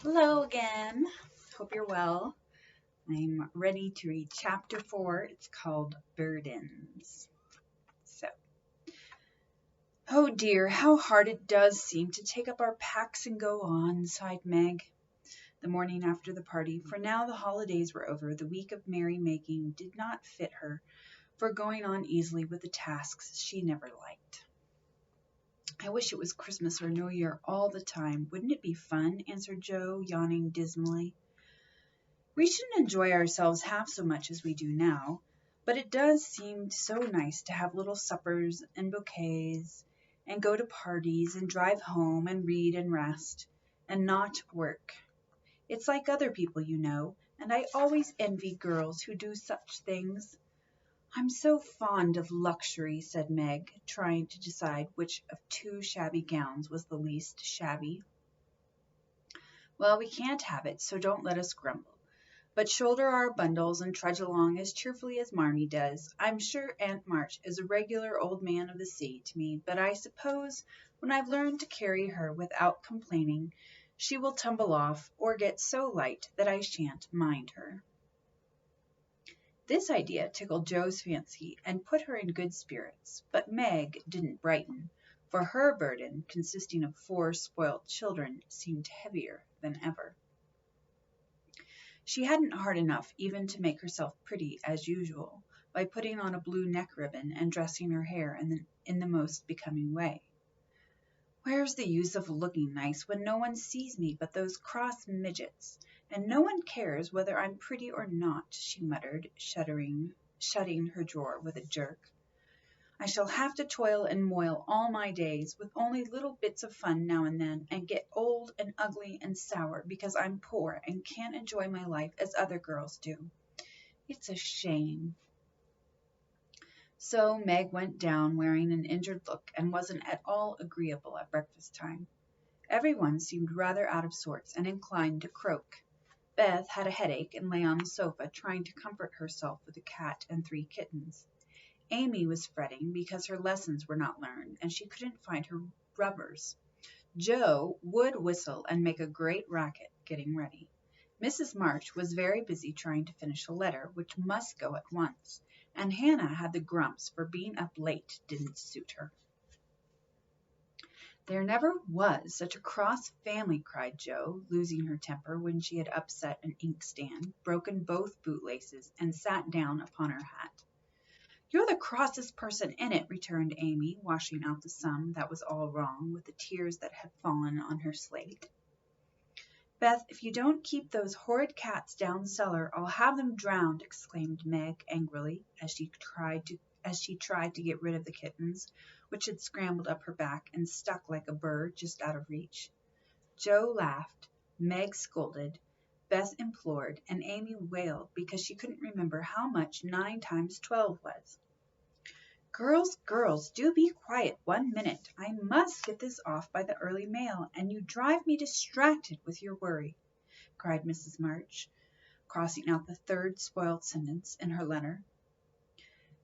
Hello again. Hope you're well. I'm ready to read chapter 4. It's called Burdens. So, oh dear, how hard it does seem to take up our packs and go on, sighed Meg, the morning after the party, for now the holidays were over. The week of merrymaking did not fit her for going on easily with the tasks she never liked. I wish it was Christmas or New Year all the time. Wouldn't it be fun? Answered Joe, yawning dismally. We shouldn't enjoy ourselves half so much as we do now, but it does seem so nice to have little suppers and bouquets, and go to parties, and drive home, and read and rest, and not work. It's like other people, and I always envy girls who do such things. I'm so fond of luxury, said Meg, trying to decide which of two shabby gowns was the least shabby. Well, we can't have it, so don't let us grumble, but shoulder our bundles and trudge along as cheerfully as Marmee does. I'm sure Aunt March is a regular old man of the sea to me, but I suppose when I've learned to carry her without complaining, she will tumble off or get so light that I shan't mind her. This idea tickled Joe's fancy and put her in good spirits, but Meg didn't brighten, for her burden, consisting of 4 spoilt children, seemed heavier than ever. She hadn't heart enough even to make herself pretty as usual by putting on a blue neck ribbon and dressing her hair in the most becoming way. Where's the use of looking nice when no one sees me but those cross midgets, and no one cares whether I'm pretty or not, she muttered, shutting her drawer with a jerk. I shall have to toil and moil all my days, with only little bits of fun now and then, and get old and ugly and sour because I'm poor and can't enjoy my life as other girls do. It's a shame. So Meg went down wearing an injured look and wasn't at all agreeable at breakfast time. Everyone seemed rather out of sorts and inclined to croak. Beth had a headache and lay on the sofa trying to comfort herself with a cat and 3 kittens. Amy was fretting because her lessons were not learned and she couldn't find her rubbers. Joe would whistle and make a great racket getting ready. Mrs. March was very busy trying to finish a letter which must go at once, and Hannah had the grumps for being up late didn't suit her. There never was such a cross family, cried Jo, losing her temper when she had upset an inkstand, broken both bootlaces, and sat down upon her hat. You're the crossest person in it, returned Amy, washing out the sum that was all wrong with the tears that had fallen on her slate. Beth, if you don't keep those horrid cats down cellar, I'll have them drowned, exclaimed Meg angrily as she tried to get rid of the kittens, which had scrambled up her back and stuck like a burr just out of reach. Jo laughed, Meg scolded, Beth implored, and Amy wailed because she couldn't remember how much 9 times 12 was. Girls, do be quiet 1 minute. I must get this off by the early mail, and you drive me distracted with your worry, cried Mrs. March, crossing out the 3rd spoiled sentence in her letter.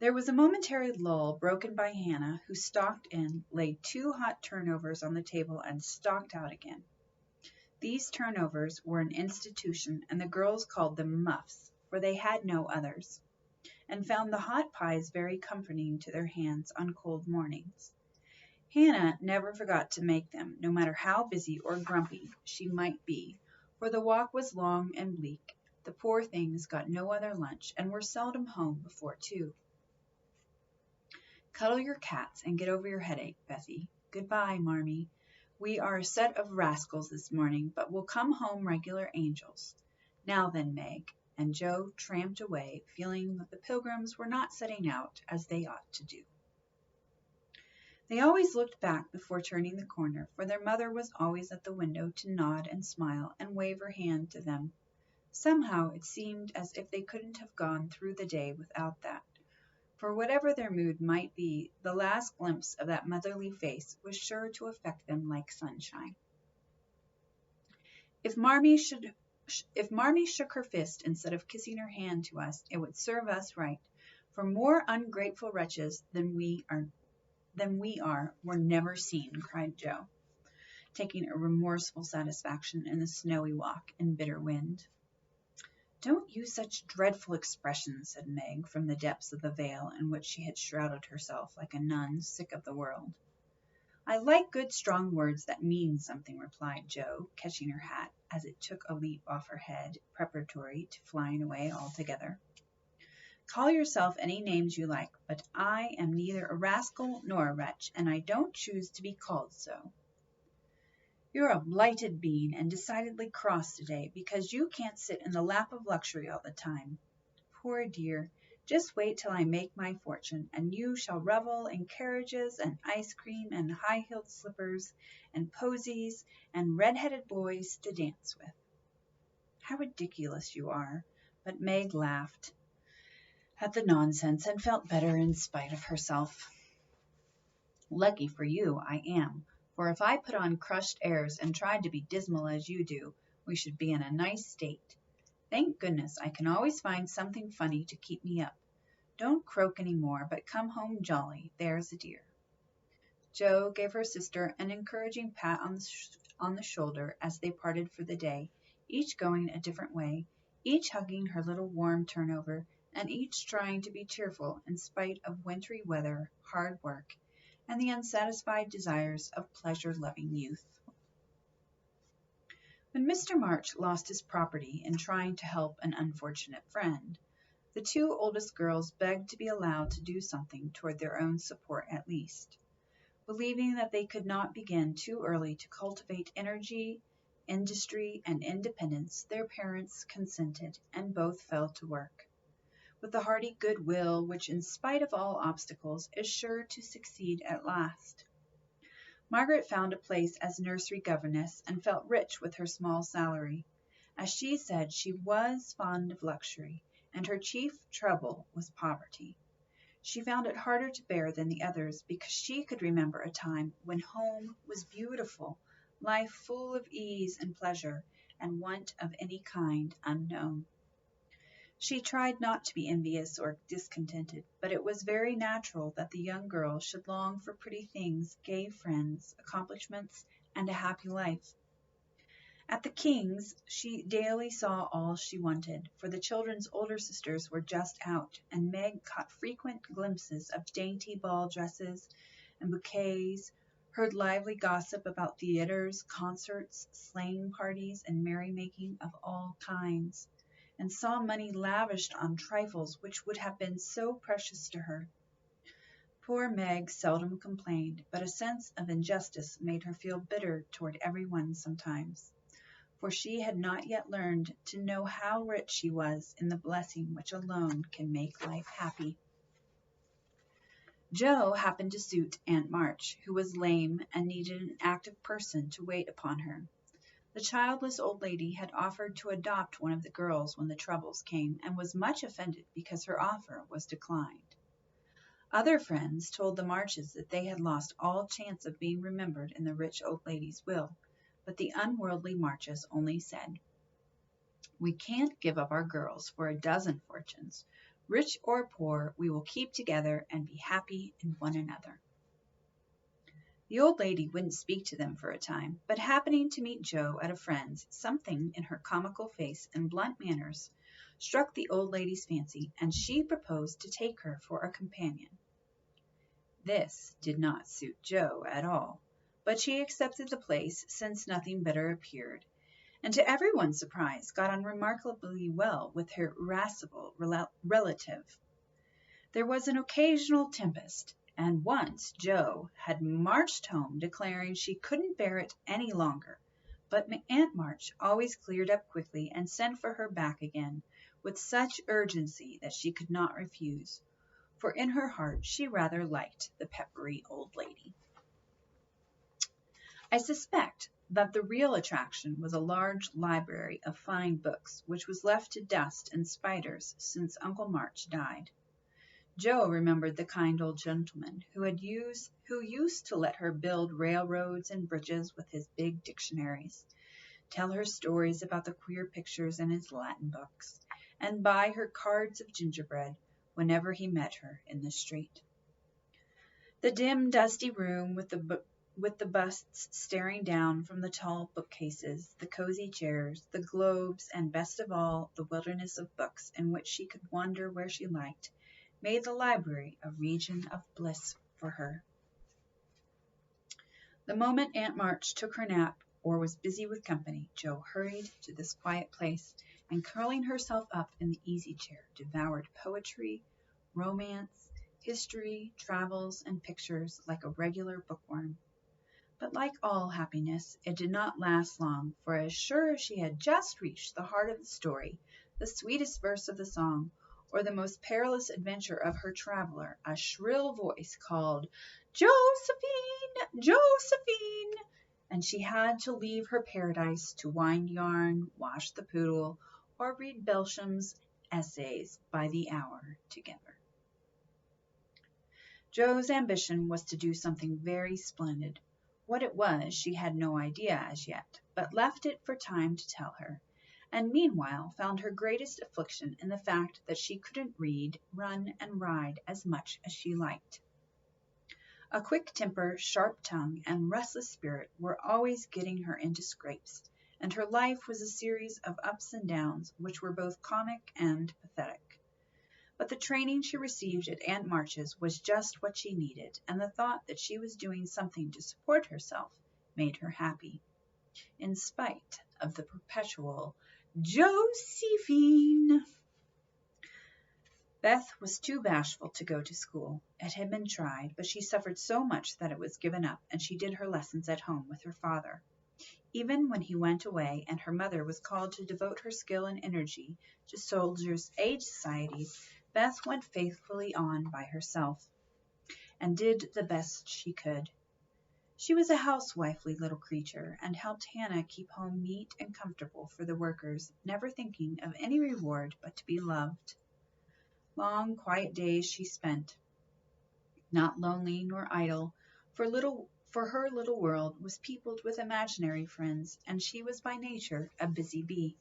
There was a momentary lull broken by Hannah, who stalked in, laid 2 hot turnovers on the table, and stalked out again. These turnovers were an institution, and the girls called them muffs, for they had no others, and found the hot pies very comforting to their hands on cold mornings. Hannah never forgot to make them, no matter how busy or grumpy she might be, for the walk was long and bleak. The poor things got no other lunch, and were seldom home before 2. Cuddle your cats and get over your headache, Bessie. Goodbye, Marmee. We are a set of rascals this morning, but we'll come home regular angels. Now then, Meg, and Jo tramped away, feeling that the Pilgrims were not setting out as they ought to do. They always looked back before turning the corner, for their mother was always at the window to nod and smile and wave her hand to them. Somehow it seemed as if they couldn't have gone through the day without that. For whatever their mood might be, the last glimpse of that motherly face was sure to affect them like sunshine. If Marmee shook her fist instead of kissing her hand to us, it would serve us right, for more ungrateful wretches than we are were never seen, cried Jo. taking a remorseful satisfaction in the snowy walk and bitter wind. "Don't use such dreadful expressions," said Meg, from the depths of the veil in which she had shrouded herself like a nun sick of the world. "I like good strong words that mean something," replied Jo, catching her hat as it took a leap off her head, preparatory to flying away altogether. "Call yourself any names you like, but I am neither a rascal nor a wretch, and I don't choose to be called so." "You're a blighted being, and decidedly cross today, because you can't sit in the lap of luxury all the time. Poor dear, just wait till I make my fortune, and you shall revel in carriages and ice cream and high-heeled slippers and posies and red-headed boys to dance with." "How ridiculous you are!" But Meg laughed at the nonsense and felt better in spite of herself. "Lucky for you I am, for if I put on crushed airs and tried to be dismal as you do, we should be in a nice state. Thank goodness I can always find something funny to keep me up. Don't croak any more, but come home jolly, there's a dear." Jo gave her sister an encouraging pat on the shoulder as they parted for the day, each going a different way, each hugging her little warm turnover, and each trying to be cheerful in spite of wintry weather, hard work, and the unsatisfied desires of pleasure-loving youth. When Mr. March lost his property in trying to help an unfortunate friend, the two oldest girls begged to be allowed to do something toward their own support at least. Believing that they could not begin too early to cultivate energy, industry, and independence, their parents consented, and both fell to work, with the hearty good will which, in spite of all obstacles, is sure to succeed at last. Margaret found a place as nursery governess and felt rich with her small salary. As she said, she was fond of luxury, and her chief trouble was poverty. She found it harder to bear than the others because she could remember a time when home was beautiful, life full of ease and pleasure, and want of any kind unknown. She tried not to be envious or discontented, but it was very natural that the young girl should long for pretty things, gay friends, accomplishments, and a happy life. At the Kings she daily saw all she wanted, for the children's older sisters were just out, and Meg caught frequent glimpses of dainty ball dresses and bouquets, heard lively gossip about theatres, concerts, sleighing parties, and merrymaking of all kinds, and saw money lavished on trifles which would have been so precious to her. Poor Meg seldom complained, but a sense of injustice made her feel bitter toward every one sometimes, for she had not yet learned to know how rich she was in the blessing which alone can make life happy. Jo happened to suit Aunt March, who was lame and needed an active person to wait upon her. The childless old lady had offered to adopt one of the girls when the troubles came, and was much offended because her offer was declined. Other friends told the Marches that they had lost all chance of being remembered in the rich old lady's will, but the unworldly Marches only said, "We can't give up our girls for a dozen fortunes. Rich or poor, we will keep together and be happy in one another." The old lady wouldn't speak to them for a time, but happening to meet Jo at a friend's, something in her comical face and blunt manners struck the old lady's fancy, and she proposed to take her for a companion. This did not suit Jo at all, but she accepted the place since nothing better appeared, and to everyone's surprise got on remarkably well with her irascible relative. There was an occasional tempest, and once Jo had marched home declaring she couldn't bear it any longer, but Aunt March always cleared up quickly and sent for her back again with such urgency that she could not refuse, for in her heart she rather liked the peppery old lady. I suspect that the real attraction was a large library of fine books, which was left to dust and spiders since Uncle March died. Jo remembered the kind old gentleman who used to let her build railroads and bridges with his big dictionaries, tell her stories about the queer pictures in his Latin books, and buy her cards of gingerbread whenever he met her in the street. The dim, dusty room with the with the busts staring down from the tall bookcases, the cozy chairs, the globes, and best of all, the wilderness of books in which she could wander where she liked, made the library a region of bliss for her. The moment Aunt March took her nap or was busy with company, Jo hurried to this quiet place, and curling herself up in the easy chair, devoured poetry, romance, history, travels, and pictures like a regular bookworm. But like all happiness, it did not last long, for as sure as she had just reached the heart of the story, the sweetest verse of the song, or the most perilous adventure of her traveler, a shrill voice called, "Josephine! Josephine!" and she had to leave her paradise to wind yarn, wash the poodle, or read Belsham's essays by the hour together. Jo's ambition was to do something very splendid. What it was she had no idea as yet, but left it for time to tell her, and meanwhile found her greatest affliction in the fact that she couldn't read, run, and ride as much as she liked. A quick temper, sharp tongue, and restless spirit were always getting her into scrapes, and her life was a series of ups and downs which were both comic and pathetic. But the training she received at Aunt March's was just what she needed, and the thought that she was doing something to support herself made her happy, in spite of the perpetual Josephine. Beth was too bashful to go to school. It had been tried, but she suffered so much that it was given up, and she did her lessons at home with her father. Even when he went away and her mother was called to devote her skill and energy to soldiers' aid societies, Beth went faithfully on by herself, and did the best she could. She was a housewifely little creature, and helped Hannah keep home neat and comfortable for the workers, never thinking of any reward but to be loved. Long, quiet days she spent, not lonely nor idle, for her little world was peopled with imaginary friends, and she was by nature a busy bee.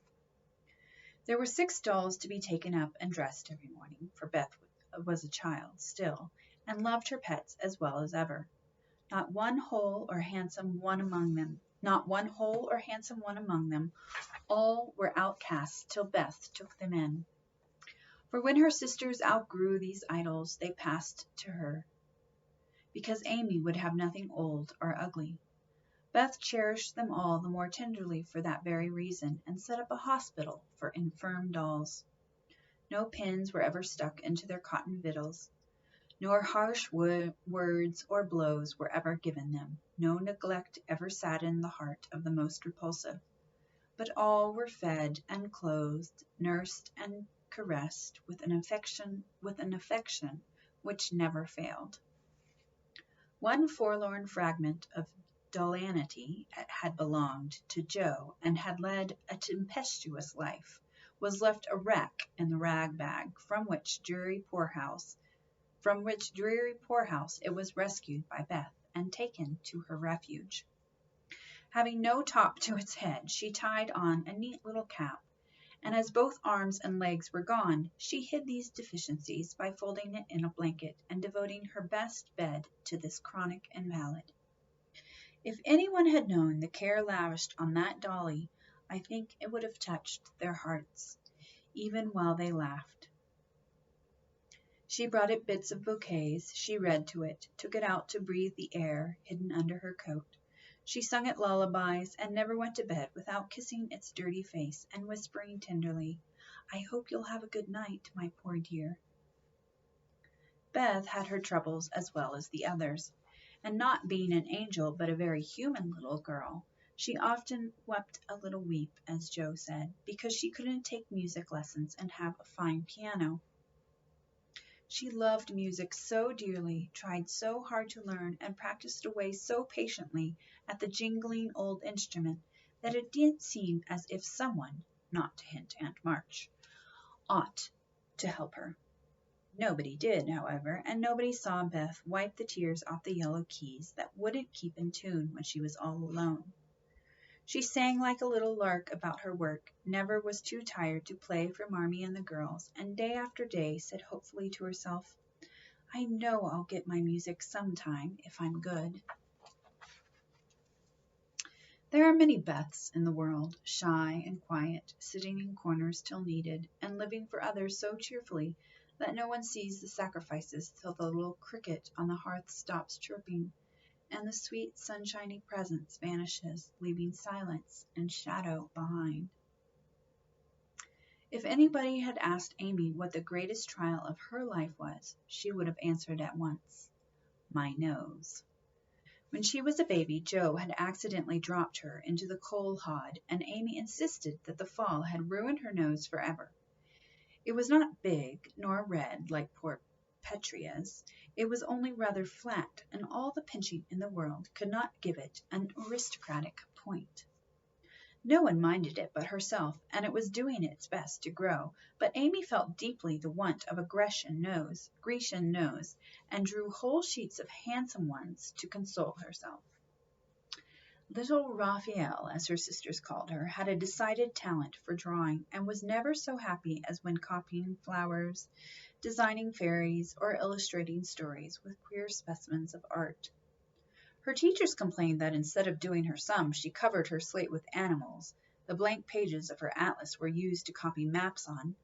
There were 6 dolls to be taken up and dressed every morning, for Beth was a child still, and loved her pets as well as ever. Not one whole or handsome one among them. All were outcasts till Beth took them in. For when her sisters outgrew these idols, they passed to her, because Amy would have nothing old or ugly. Beth cherished them all the more tenderly for that very reason, and set up a hospital for infirm dolls. No pins were ever stuck into their cotton victuals, nor harsh words or blows were ever given them. No neglect ever saddened the heart of the most repulsive. But all were fed and clothed, nursed and caressed with an affection which never failed. One forlorn fragment of dollanity had belonged to Jo, and had led a tempestuous life, was left a wreck in the rag bag, from which dreary poorhouse it was rescued by Beth and taken to her refuge. Having no top to its head, she tied on a neat little cap, and as both arms and legs were gone, she hid these deficiencies by folding it in a blanket and devoting her best bed to this chronic invalid. If anyone had known the care lavished on that dolly, I think it would have touched their hearts, even while they laughed. She brought it bits of bouquets, she read to it, took it out to breathe the air hidden under her coat. She sung it lullabies, and never went to bed without kissing its dirty face and whispering tenderly, "I hope you'll have a good night, my poor dear." Beth had her troubles as well as the others, and not being an angel but a very human little girl, she often wept a little weep, as Jo said, because she couldn't take music lessons and have a fine piano. She loved music so dearly, tried so hard to learn, and practiced away so patiently at the jingling old instrument, that it did seem as if someone, not to hint Aunt March, ought to help her. Nobody did, however, and nobody saw Beth wipe the tears off the yellow keys that wouldn't keep in tune when she was all alone. She sang like a little lark about her work, never was too tired to play for Marmee and the girls, and day after day said hopefully to herself, "I know I'll get my music sometime if I'm good." There are many Beths in the world, shy and quiet, sitting in corners till needed, and living for others so cheerfully that no one sees the sacrifices till the little cricket on the hearth stops chirping, and the sweet sunshiny presence vanishes, leaving silence and shadow behind. If anybody had asked Amy what the greatest trial of her life was, she would have answered at once, "My nose." When she was a baby, Joe had accidentally dropped her into the coal hod, and Amy insisted that the fall had ruined her nose forever. It was not big nor red like poor Petria's. It was only rather flat, and all the pinching in the world could not give it an aristocratic point. No one minded it but herself, and it was doing its best to grow, but Amy felt deeply the want of a Grecian nose, and drew whole sheets of handsome ones to console herself. Little Raphael, as her sisters called her, had a decided talent for drawing, and was never so happy as when copying flowers, designing fairies, or illustrating stories with queer specimens of art. Her teachers complained that instead of doing her sums, she covered her slate with animals. The blank pages of her atlas were used to copy maps on,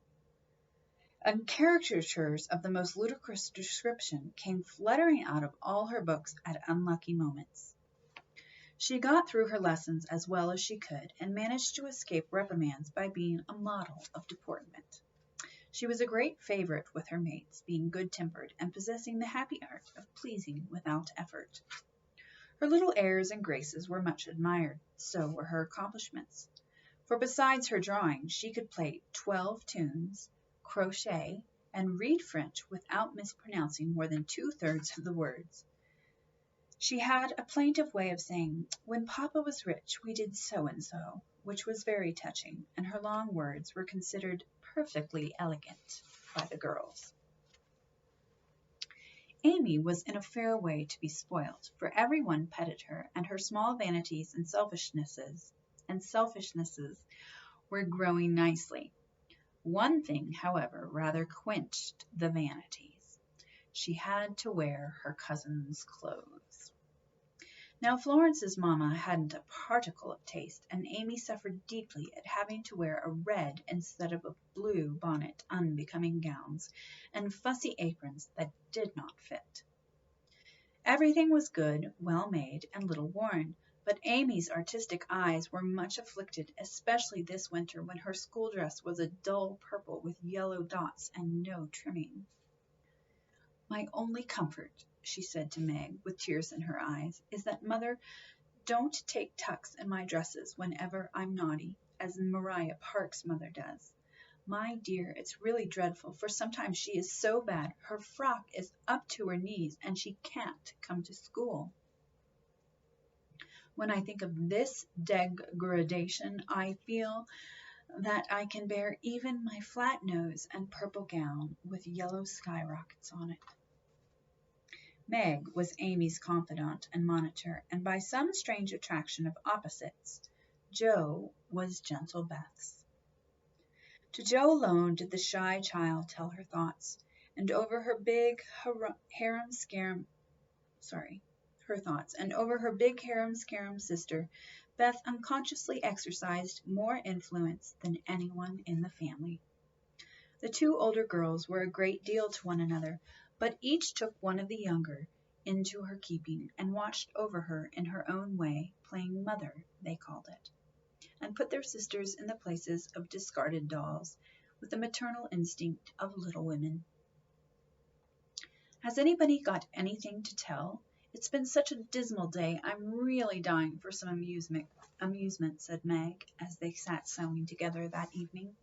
and caricatures of the most ludicrous description came fluttering out of all her books at unlucky moments. She got through her lessons as well as she could, and managed to escape reprimands by being a model of deportment. She was a great favorite with her mates, being good-tempered and possessing the happy art of pleasing without effort. Her little airs and graces were much admired, so were her accomplishments. For besides her drawing, she could play 12 tunes, crochet, and read French without mispronouncing more than 2/3 of the words. She had a plaintive way of saying, "When Papa was rich, we did so and so," which was very touching, and her long words were considered perfectly elegant by the girls. Amy was in a fair way to be spoilt, for every one petted her, and her small vanities and selfishnesses were growing nicely. One thing, however, rather quenched the vanities. She had to wear her cousin's clothes. Now Florence's mamma hadn't a particle of taste, and Amy suffered deeply at having to wear a red instead of a blue bonnet, unbecoming gowns, and fussy aprons that did not fit. Everything was good, well made, and little worn, but Amy's artistic eyes were much afflicted, especially this winter when her school dress was a dull purple with yellow dots and no trimming. "My only comfort," she said to Meg, with tears in her eyes, "is that Mother don't take tucks in my dresses whenever I'm naughty, as Maria Park's mother does. My dear, it's really dreadful, for sometimes she is so bad her frock is up to her knees and she can't come to school. When I think of this degradation, I feel that I can bear even my flat nose and purple gown with yellow skyrockets on it." Meg was Amy's confidant and monitor, and by some strange attraction of opposites, Jo was gentle Beth's. To Jo alone did the shy child tell her thoughts, and over her big harum-scarum sister, Beth unconsciously exercised more influence than anyone in the family. The two older girls were a great deal to one another, but each took one of the younger into her keeping and watched over her in her own way, playing mother, they called it, and put their sisters in the places of discarded dolls, with the maternal instinct of little women. "Has anybody got anything to tell? It's been such a dismal day, I'm really dying for some amusement," said Meg, as they sat sewing together that evening.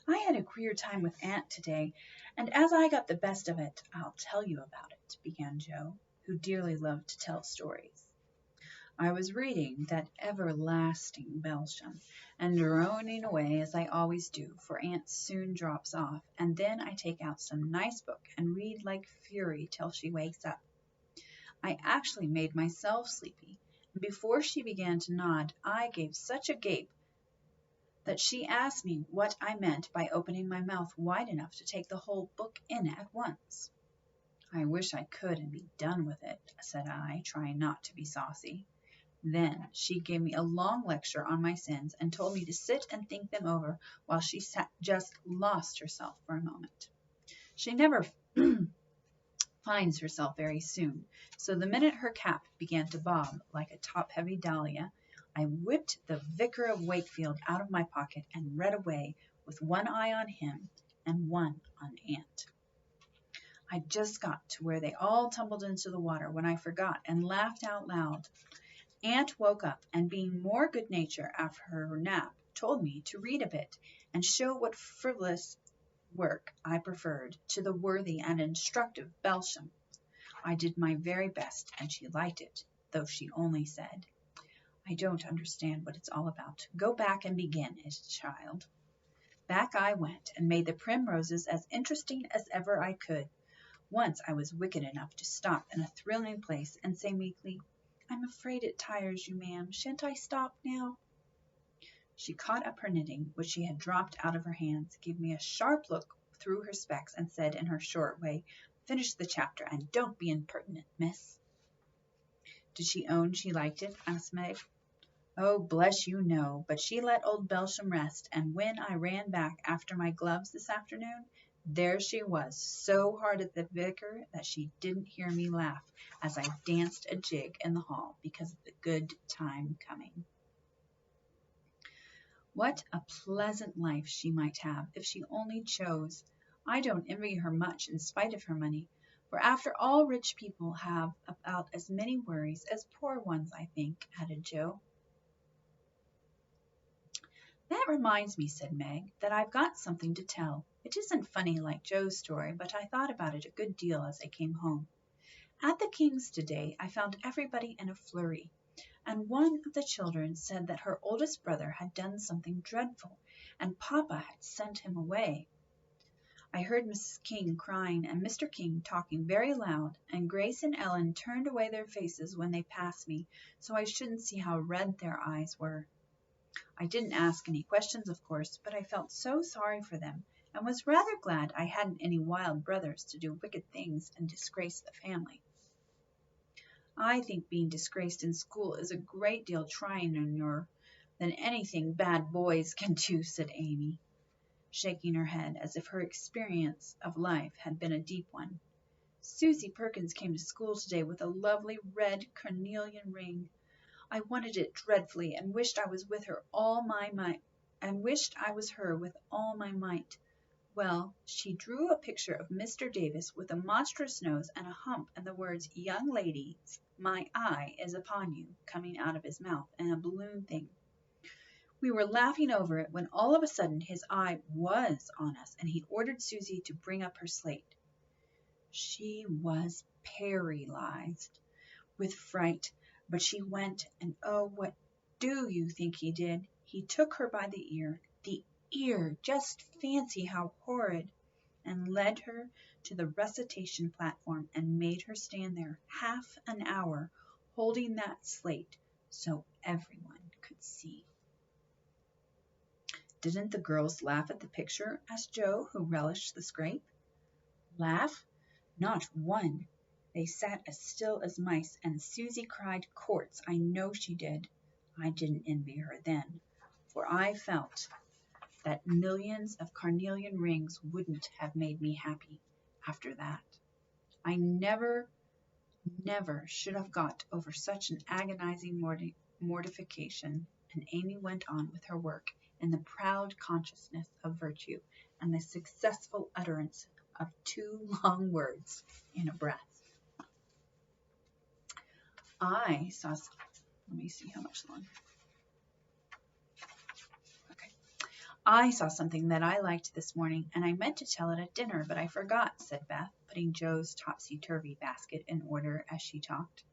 "I had a queer time with Aunt today, and as I got the best of it, I'll tell you about it," began Jo, who dearly loved to tell stories. "I was reading that everlasting Belsham, and droning away as I always do, for Aunt soon drops off, and then I take out some nice book and read like fury till she wakes up. I actually made myself sleepy, and before she began to nod, I gave such a gape that she asked me what I meant by opening my mouth wide enough to take the whole book in at once. 'I wish I could and be done with it,' said I, trying not to be saucy. Then she gave me a long lecture on my sins and told me to sit and think them over while she just lost herself for a moment. She never finds herself very soon, so the minute her cap began to bob like a top-heavy dahlia, I whipped the Vicar of Wakefield out of my pocket and read away with one eye on him and one on Aunt. I just got to where they all tumbled into the water when I forgot and laughed out loud. Aunt woke up and, being more good-natured after her nap, told me to read a bit and show what frivolous work I preferred to the worthy and instructive Belsham. I did my very best, and she liked it, though she only said, "I don't understand what it's all about. Go back and begin it, child." Back I went, and made the primroses as interesting as ever I could. Once I was wicked enough to stop in a thrilling place and say meekly, "I'm afraid it tires you, ma'am. Shan't I stop now?" She caught up her knitting, which she had dropped out of her hands, gave me a sharp look through her specs, and said in her short way, "Finish the chapter, and don't be impertinent, miss." Did she own she liked it? Asked Meg. Oh, bless you, no, but she let old Belsham rest, and when I ran back after my gloves this afternoon, there she was, so hard at the vicar that she didn't hear me laugh as I danced a jig in the hall because of the good time coming. What a pleasant life she might have if she only chose. I don't envy her much in spite of her money, for after all rich people have about as many worries as poor ones, I think, added Joe. That reminds me, said Meg, that I've got something to tell. It isn't funny like Joe's story, but I thought about it a good deal as I came home. At the King's today I found everybody in a flurry, and one of the children said that her oldest brother had done something dreadful, and Papa had sent him away. I heard Mrs. King crying and Mr. King talking very loud, and Grace and Ellen turned away their faces when they passed me, so I shouldn't see how red their eyes were. I didn't ask any questions, of course, but I felt so sorry for them, and was rather glad I hadn't any wild brothers to do wicked things and disgrace the family. I think being disgraced in school is a great deal tryiner than anything bad boys can do, said Amy, shaking her head as if her experience of life had been a deep one. Susie Perkins came to school today with a lovely red carnelian ring. I wanted it dreadfully and wished I was with her all my might, with all my might. Well, she drew a picture of Mr. Davis with a monstrous nose and a hump and the words, "Young ladies, my eye is upon you," coming out of his mouth in a balloon thing. We were laughing over it when all of a sudden his eye was on us, and he ordered Susie to bring up her slate. She was paralyzed with fright, but she went, and oh, what do you think he did? He took her by the ear, just fancy how horrid, and led her to the recitation platform and made her stand there half an hour holding that slate so everyone could see. Didn't the girls laugh at the picture? Asked Joe, who relished the scrape. Laugh? Not one. They sat as still as mice, and Susie cried quarts. I know she did. I didn't envy her then, for I felt that millions of carnelian rings wouldn't have made me happy after that. I never should have got over such an agonizing mortification, and Amy went on with her work in the proud consciousness of virtue and the successful utterance of 2 long words in a breath. I saw, let me see how much longer. Okay. I saw something that I liked this morning, and I meant to tell it at dinner, but I forgot, said Beth, putting Joe's topsy-turvy basket in order as she talked.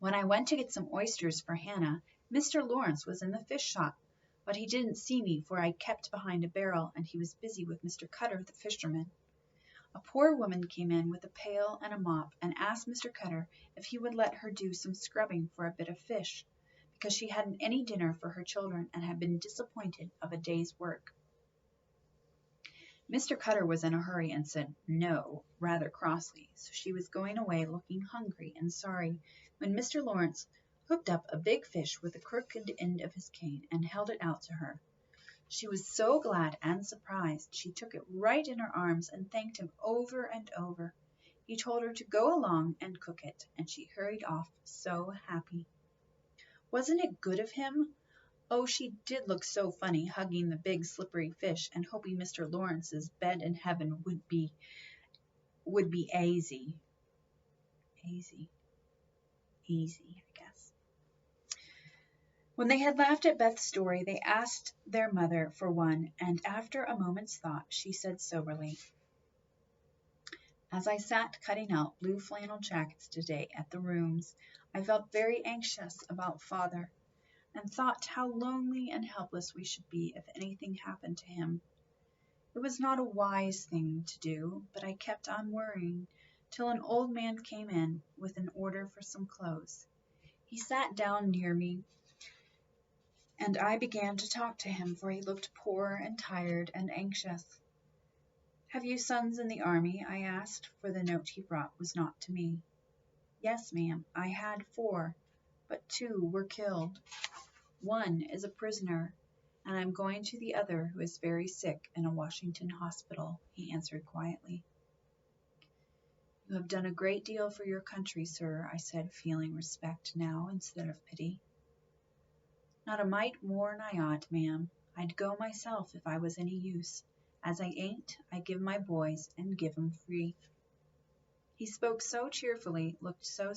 When I went to get some oysters for Hannah, Mr. Lawrence was in the fish shop, but he didn't see me, for I kept behind a barrel, and he was busy with Mr. Cutter, the fisherman. A poor woman came in with a pail and a mop and asked Mr. Cutter if he would let her do some scrubbing for a bit of fish, because she hadn't any dinner for her children and had been disappointed of a day's work. Mr. Cutter was in a hurry and said no, rather crossly, so she was going away looking hungry and sorry when Mr. Lawrence, hooked up a big fish with the crooked end of his cane and held it out to her. She was so glad and surprised she took it right in her arms and thanked him over and over. He told her to go along and cook it, and she hurried off so happy. Wasn't it good of him? Oh, she did look so funny hugging the big slippery fish and hoping Mr. Lawrence's bed in heaven would be easy. Easy, I guess. When they had laughed at Beth's story, they asked their mother for one, and after a moment's thought, she said soberly, "As I sat cutting out blue flannel jackets today at the rooms, I felt very anxious about Father, and thought how lonely and helpless we should be if anything happened to him. It was not a wise thing to do, but I kept on worrying till an old man came in with an order for some clothes. He sat down near me, and I began to talk to him, for he looked poor and tired and anxious. 'Have you sons in the army?' I asked, for the note he brought was not to me. 'Yes, ma'am, I had 4, but 2 were killed. One is a prisoner, and I'm going to the other, who is very sick in a Washington hospital,' he answered quietly. 'You have done a great deal for your country, sir,' I said, feeling respect now instead of pity. 'Not a mite more'n I ought, ma'am. I'd go myself if I was any use. As I ain't, I give my boys, and give 'em free.' He spoke so cheerfully, looked so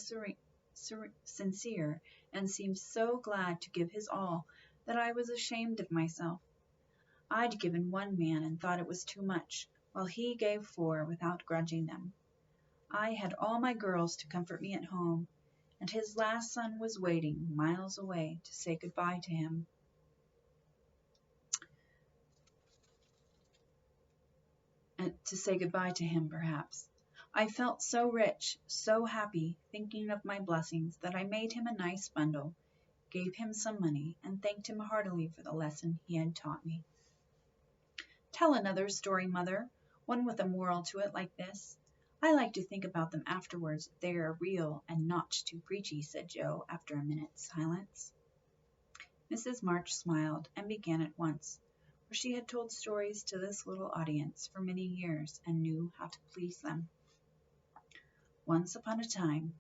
sincere, and seemed so glad to give his all, that I was ashamed of myself. I'd given 1 man and thought it was too much, while he gave 4 without grudging them. I had all my girls to comfort me at home, and his last son was waiting miles away to say good-bye to him. Perhaps. I felt so rich, so happy, thinking of my blessings, that I made him a nice bundle, gave him some money, and thanked him heartily for the lesson he had taught me." "Tell another story, Mother, one with a moral to it like this. I like to think about them afterwards if they are real and not too preachy," said Joe after a minute's silence. Mrs. March smiled and began at once, for she had told stories to this little audience for many years and knew how to please them. "Once upon a time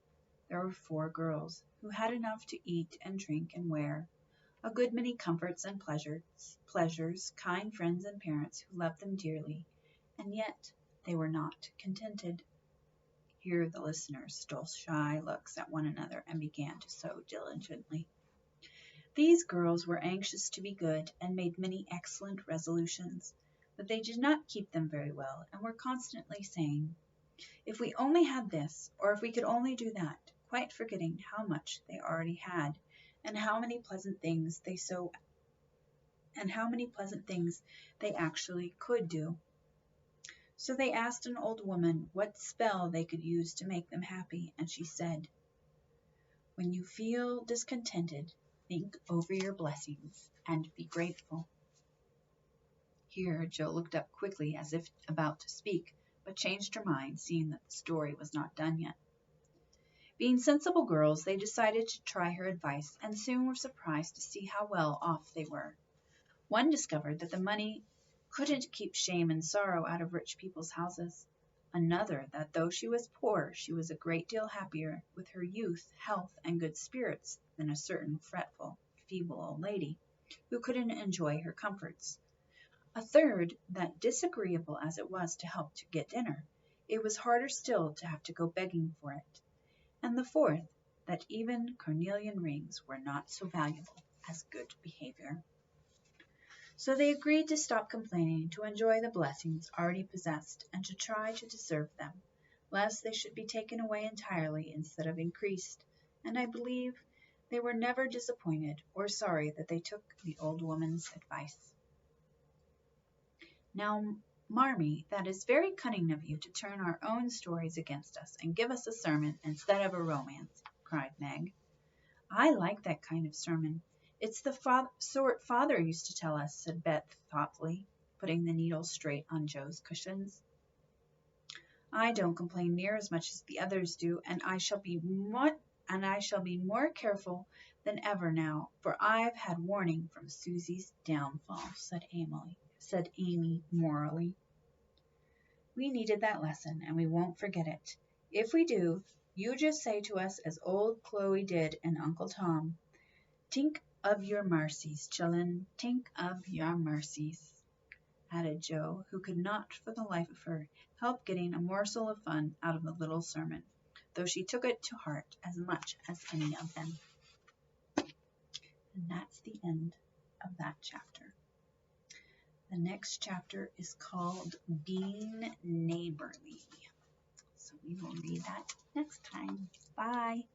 there were 4 girls who had enough to eat and drink and wear, a good many comforts and pleasures, kind friends and parents who loved them dearly, and yet they were not contented." Here the listeners stole shy looks at one another and began to sew diligently. "These girls were anxious to be good and made many excellent resolutions, but they did not keep them very well, and were constantly saying, 'If we only had this, or if we could only do that,' quite forgetting how much they already had, and how many pleasant things they actually could do. So they asked an old woman what spell they could use to make them happy, and she said, 'When you feel discontented, think over your blessings and be grateful.'" Here Joe looked up quickly as if about to speak, but changed her mind, seeing that the story was not done yet. Being sensible girls, they decided to try her advice, and soon were surprised to see how well off they were. One discovered that the money couldn't keep shame and sorrow out of rich people's houses. Another, that though she was poor, she was a great deal happier with her youth, health, and good spirits than a certain fretful, feeble old lady, who couldn't enjoy her comforts. A third, that disagreeable as it was to help to get dinner, it was harder still to have to go begging for it. And the fourth, that even cornelian rings were not so valuable as good behavior. So they agreed to stop complaining, to enjoy the blessings already possessed, and to try to deserve them, lest they should be taken away entirely instead of increased, and I believe they were never disappointed or sorry that they took the old woman's advice. "Now, Marmee, that is very cunning of you to turn our own stories against us and give us a sermon instead of a romance," cried Meg. "I like that kind of sermon. It's the sort Father used to tell us," said Beth thoughtfully, putting the needle straight on Joe's cushions. "I don't complain near as much as the others do, and I shall be and I shall be more careful than ever now, for I've had warning from Susie's downfall, said Amy morally. We needed that lesson, and we won't forget it. If we do, you just say to us as old Chloe did and Uncle Tom, "Tink of your marcies, chillun, tink of your marcies," added Jo, who could not for the life of her help getting a morsel of fun out of the little sermon, though she took it to heart as much as any of them. And that's the end of that chapter. The next chapter is called Being Neighborly. So we will read that next time. Bye.